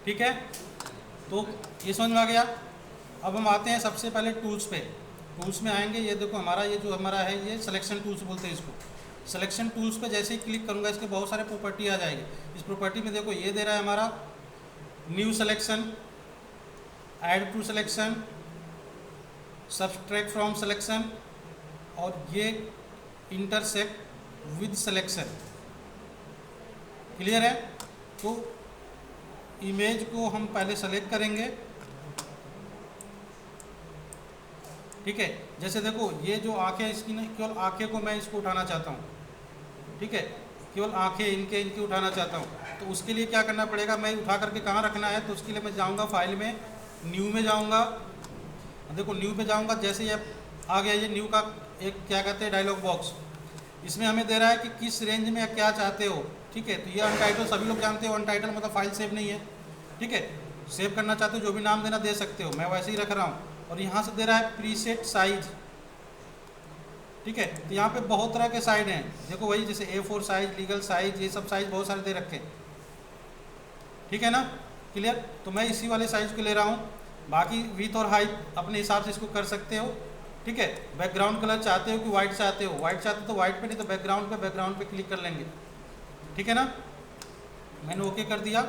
ठीक है, तो ये समझ में आ गया। अब हम आते हैं सबसे पहले टूल्स पे। टूल्स में आएंगे, ये देखो हमारा ये जो हमारा है ये सिलेक्शन टूल्स बोलते हैं इसको। सिलेक्शन टूल्स पे जैसे ही क्लिक करूंगा इसके बहुत सारे प्रॉपर्टी आ जाएगी। इस प्रॉपर्टी में देखो ये दे रहा है हमारा new selection, add to selection, subtract from selection, और ये इंटरसेक्ट विद सिलेक्शन। क्लियर है। तो इमेज को हम पहले सेलेक्ट करेंगे। ठीक है, जैसे देखो ये जो आंखें इसकी नहीं, केवल आंखें को मैं इसको उठाना चाहता हूँ। ठीक है, केवल आंखें इनके इनकी उठाना चाहता हूँ। तो उसके लिए क्या करना पड़ेगा, मैं उठा करके कहाँ रखना है, तो उसके लिए मैं जाऊँगा फाइल में, न्यू में जाऊँगा। देखो न्यू पे जाऊँगा, जैसे ये आ गया ये न्यू का एक क्या कहते हैं डायलॉग बॉक्स। इसमें हमें दे रहा है कि किस रेंज में क्या चाहते हो। ठीक है, तो ये अनटाइटल सभी लोग जानते हो, अनटाइटल मतलब फाइल सेव नहीं है। ठीक है, सेव करना चाहते हो जो भी नाम देना दे सकते हो, मैं वैसे ही रख रहा हूँ। और यहाँ से दे रहा है प्रीसेट साइज। ठीक है, तो यहाँ पे बहुत तरह के साइज हैं, देखो वही जैसे A4 साइज, लीगल साइज, ये सब साइज बहुत सारे दे रखे। ठीक है ना, क्लियर। तो मैं इसी वाले साइज को ले रहा हूँ। बाकी विथ और हाइट अपने हिसाब से इसको कर सकते हो। ठीक है, बैकग्राउंड कलर चाहते हो कि वाइट चाहते हो, वाइट चाहते हो तो वाइट पे, नहीं तो बैकग्राउंड पे क्लिक कर लेंगे। ठीक है ना, मैंने ओके कर दिया।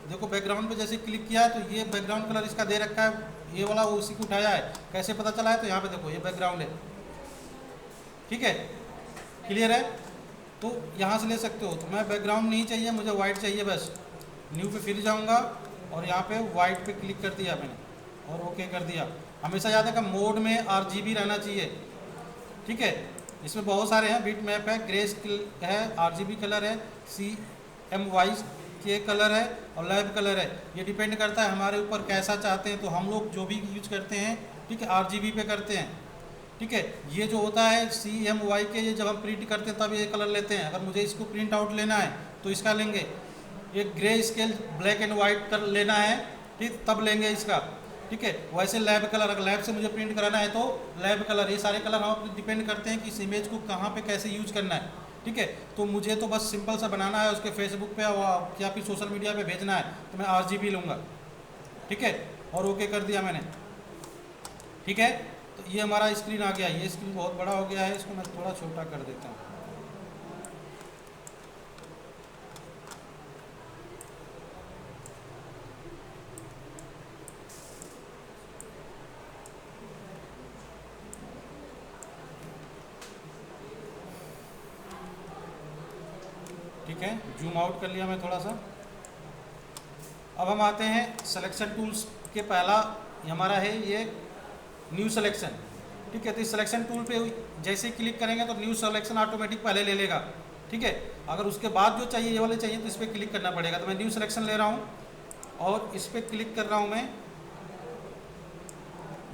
देखो बैकग्राउंड पे जैसे क्लिक किया है तो ये बैकग्राउंड कलर इसका दे रखा है, ये वाला वो उसी को उठाया है। कैसे पता चला है, तो यहाँ पे देखो ये बैकग्राउंड है। ठीक है, क्लियर है। तो यहाँ से ले सकते हो। तो मैं बैकग्राउंड नहीं चाहिए, मुझे वाइट चाहिए बस। न्यू पे फिर जाऊँगा और यहाँ पे वाइट पे क्लिक कर दिया मैंने और ओके कर दिया। हमेशा याद है कि मोड में RGB रहना चाहिए। ठीक है, इसमें बहुत सारे हैं, बिट मैप है, ग्रे स्केल है, RGB कलर है, CMY के कलर है और लैब कलर है। ये डिपेंड करता है हमारे ऊपर कैसा चाहते हैं। तो हम लोग जो भी यूज करते हैं, ठीक है, RGB पे करते हैं। ठीक है, ये जो होता है CMY के, ये जब हम प्रिंट करते हैं तब ये कलर लेते हैं। अगर मुझे इसको प्रिंट आउट लेना है तो इसका लेंगे। एक grey scale black and white कर लेना है, ठीक, तब लेंगे इसका। ठीक है, वैसे लैब कलर, अगर लैब से मुझे प्रिंट कराना है तो लैब कलर। ये सारे कलर हम डिपेंड करते हैं कि इस इमेज को कहाँ पे कैसे यूज करना है। ठीक है, तो मुझे तो बस सिंपल सा बनाना है, उसके फेसबुक पे या फिर सोशल मीडिया पे भेजना है, तो मैं RGB लूँगा। ठीक है, और ओके कर दिया मैंने। ठीक है, तो ये हमारा स्क्रीन आ गया। ये स्क्रीन बहुत बड़ा हो गया है, इसको मैं थोड़ा छोटा कर देता हूँ। ठीक है, जूम आउट कर लिया मैं थोड़ा सा। अब हम आते हैं सिलेक्शन टूल्स के, पहला हमारा है ये न्यू सिलेक्शन। ठीक है, तो इस सिलेक्शन टूल पे जैसे ही क्लिक करेंगे तो न्यू सिलेक्शन ऑटोमेटिक पहले ले लेगा। ठीक है, अगर उसके बाद जो चाहिए ये वाले चाहिए तो इस पर क्लिक करना पड़ेगा। तो मैं न्यू सिलेक्शन ले रहा हूँ और इस पर क्लिक कर रहा हूँ मैं।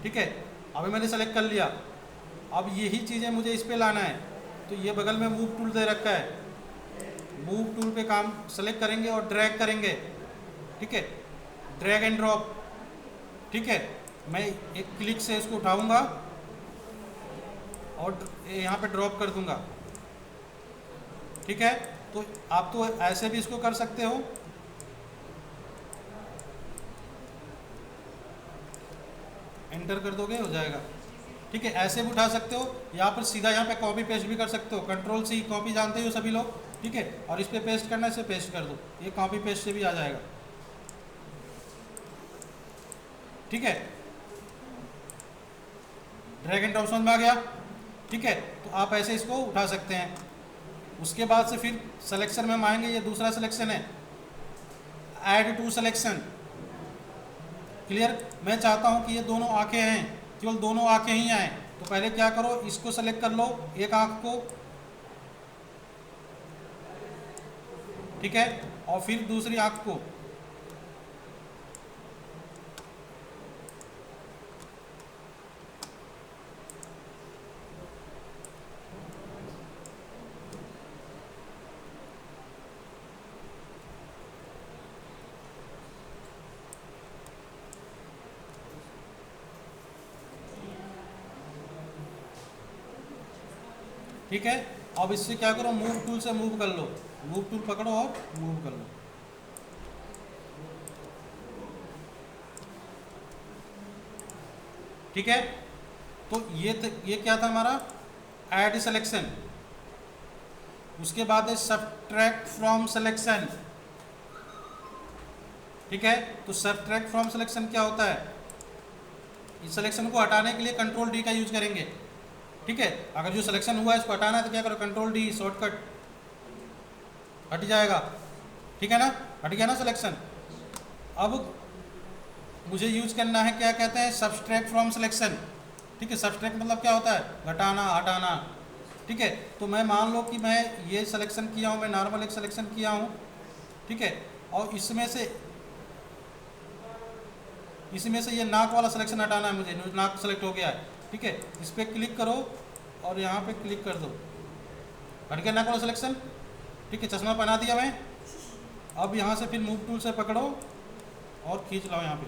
ठीक है, अभी मैंने सेलेक्ट कर लिया। अब यही चीज़ें मुझे इस पर लाना है, तो ये बगल में मूव टूल दे रखा है। मूव टूल पे काम सेलेक्ट करेंगे और ड्रैग करेंगे। ठीक है, ड्रैग एंड ड्रॉप। ठीक है, मैं एक क्लिक से इसको उठाऊंगा और यहाँ पे ड्रॉप कर दूंगा। ठीक है, तो आप तो ऐसे भी इसको कर सकते हो। एंटर कर दोगे हो जाएगा। ठीक है, ऐसे भी उठा सकते हो, यहाँ पर सीधा यहाँ पे कॉपी पेस्ट भी कर सकते हो। Ctrl+C कॉपी जानते हो सभी लोग। ठीक है, और इस पर पेस्ट करना है, इसे पेस्ट कर दो, ये कॉपी पेस्ट से भी आ जाएगा। ठीक है, ड्रैग एंड ड्रॉप समझ में आ गया। ठीक है, तो आप ऐसे इसको उठा सकते हैं। उसके बाद से फिर सिलेक्शन में हम आएंगे, ये दूसरा सिलेक्शन है, ऐड टू सिलेक्शन। क्लियर, मैं चाहता हूं कि ये दोनों आंखें हैं, केवल दोनों आंखें ही आए। तो पहले क्या करो, इसको सेलेक्ट कर लो, एक आंख को। ठीक है, और फिर दूसरी आंख को। ठीक है, अब इससे क्या करो, मूव टूल से मूव कर लो। मूव टूल पकड़ो और मूव कर लो। ठीक है। तो ये क्या था हमारा, ऐड सिलेक्शन। उसके बाद है सबट्रैक्ट फ्रॉम सिलेक्शन। ठीक है, तो सबट्रैक्ट फ्रॉम सिलेक्शन क्या होता है, इस सिलेक्शन को हटाने के लिए कंट्रोल डी का यूज करेंगे। ठीक है, अगर जो सिलेक्शन हुआ है इसको हटाना है तो क्या करो, कंट्रोल डी, शॉर्टकट, हट जाएगा। ठीक है ना, हट गया ना सिलेक्शन। अब मुझे यूज करना है, क्या कहते हैं, सबट्रैक्ट फ्रॉम सिलेक्शन। ठीक है, सबट्रैक्ट मतलब क्या होता है, घटाना, हटाना। ठीक है, तो मैं मान लो कि मैं ये सिलेक्शन किया हूँ, मैं नॉर्मल एक सिलेक्शन किया हूँ। ठीक है, और इसमें से ये नाक वाला सिलेक्शन हटाना है मुझे, नाक सेलेक्ट हो गया है। ठीक है, इस पर क्लिक करो और यहाँ पे क्लिक कर दो, हट गया नाक वाला सिलेक्शन। ठीक है, चश्मा पहना दिया मैं। अब यहाँ से फिर मूव टूल से पकड़ो और खींच लाओ यहाँ पे।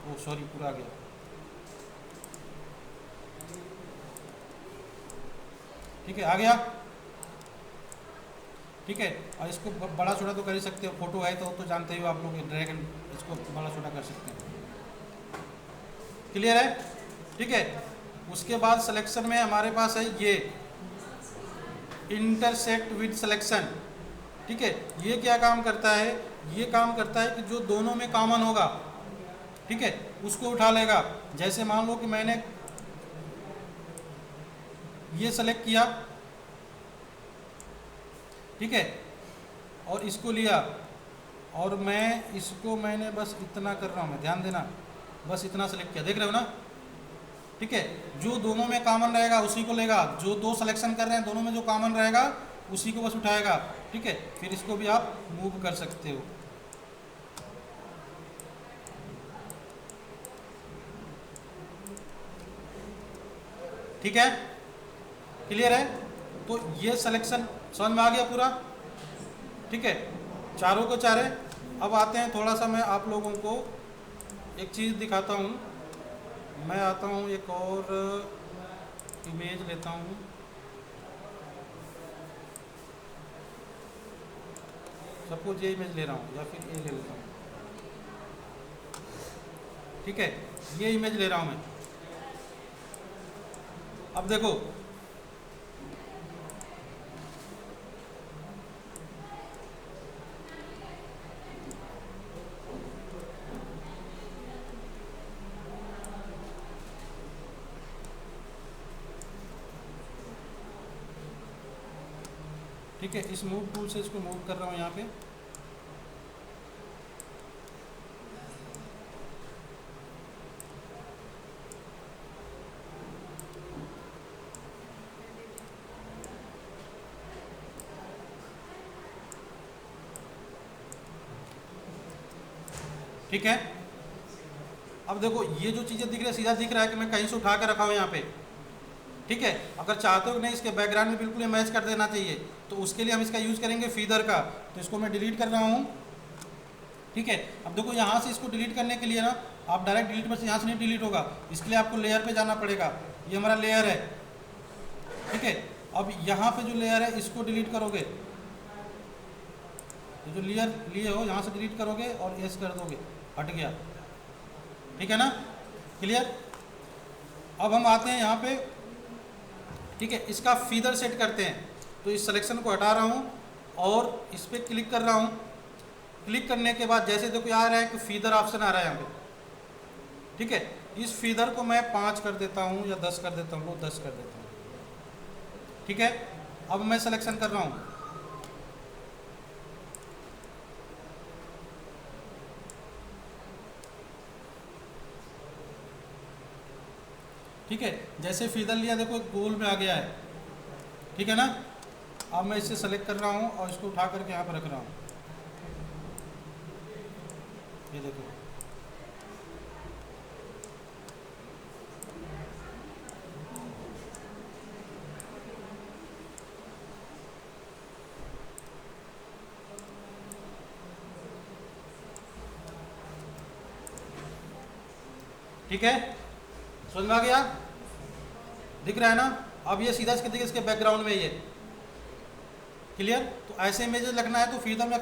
ओ सॉरी, पूरा आ गया। ठीक है, आ गया। ठीक है, और इसको बड़ा छोटा तो कर ही सकते हो, फोटो है तो जानते ही हो आप लोग, ड्रैग एंड इसको बड़ा छोटा कर सकते हैं। क्लियर है। ठीक है, उसके बाद सिलेक्शन में हमारे पास है ये इंटरसेक्ट विद सिलेक्शन। ठीक है, ये क्या काम करता है, ये काम करता है कि जो दोनों में कॉमन होगा, ठीक है, उसको उठा लेगा। जैसे मान लो कि मैंने ये सेलेक्ट किया, ठीक है, और इसको लिया, और मैंने बस इतना कर रहा हूँ, मैं ध्यान देना, बस इतना सेलेक्ट किया, देख रहे हो ना। ठीक है, जो दोनों में कॉमन रहेगा उसी को लेगा, जो दो सिलेक्शन कर रहे हैं दोनों में जो कॉमन रहेगा उसी को बस उठाएगा। ठीक है, फिर इसको भी आप मूव कर सकते हो। ठीक है, क्लियर है। तो ये सिलेक्शन समझ में आ गया पूरा। ठीक है, चारों को चारे। अब आते हैं, थोड़ा सा मैं आप लोगों को एक चीज़ दिखाता हूँ। मैं आता हूँ, एक और इमेज लेता हूँ। सपोज ये इमेज ले रहा हूँ, या फिर ये ले लेता हूँ। ठीक है, ये इमेज ले रहा हूँ मैं। अब देखो, ठीक है, इस मूव टूल से इसको मूव कर रहा हूँ यहाँ पे। ठीक है, अब देखो ये जो चीज़ें दिख रही है, सीधा दिख रहा है कि मैं कहीं से उठा कर रखा हूँ यहाँ पे। ठीक है, अगर चाहते हो कि नहीं इसके बैकग्राउंड में बिल्कुल मैच कर देना चाहिए, तो उसके लिए हम इसका यूज़ करेंगे फीदर का। तो इसको मैं डिलीट कर रहा हूँ। ठीक है, अब देखो यहाँ से इसको डिलीट करने के लिए ना, आप डायरेक्ट डिलीट में से यहाँ से नहीं डिलीट होगा, इसके लिए आपको लेयर पे जाना पड़ेगा। ये हमारा लेयर है। ठीक है, अब यहाँ पे जो लेयर है इसको डिलीट करोगे, ये जो लेयर लिए हो यहाँ से डिलीट करोगे और एस कर दोगे, हट गया। ठीक है ना, क्लियर। अब हम आते हैं यहाँ पे। ठीक है, इसका फीदर सेट करते हैं। तो इस सिलेक्शन को हटा रहा हूँ और इस पर क्लिक कर रहा हूँ। क्लिक करने के बाद जैसे देखो आ रहा है कि फीदर ऑप्शन आ रहा है यहाँ पे। ठीक है, इस फीदर को मैं 5 कर देता हूँ या 10 कर देता हूँ, वो 10 कर देता हूँ। ठीक है, अब मैं सिलेक्शन कर रहा हूँ। ठीक है, जैसे फीदर लिया देखो गोल में आ गया है। ठीक है ना, अब मैं इसे सेलेक्ट कर रहा हूँ और इसको उठा करके यहाँ पर रख रहा हूँ। ये देखो, ठीक है, समझ में आ गया, दिख रहा है ना। अब ये सीधा इसके बैकग्राउंड में ये क्लियर। तो ऐसे इमेजेस लगना है तो फीदर में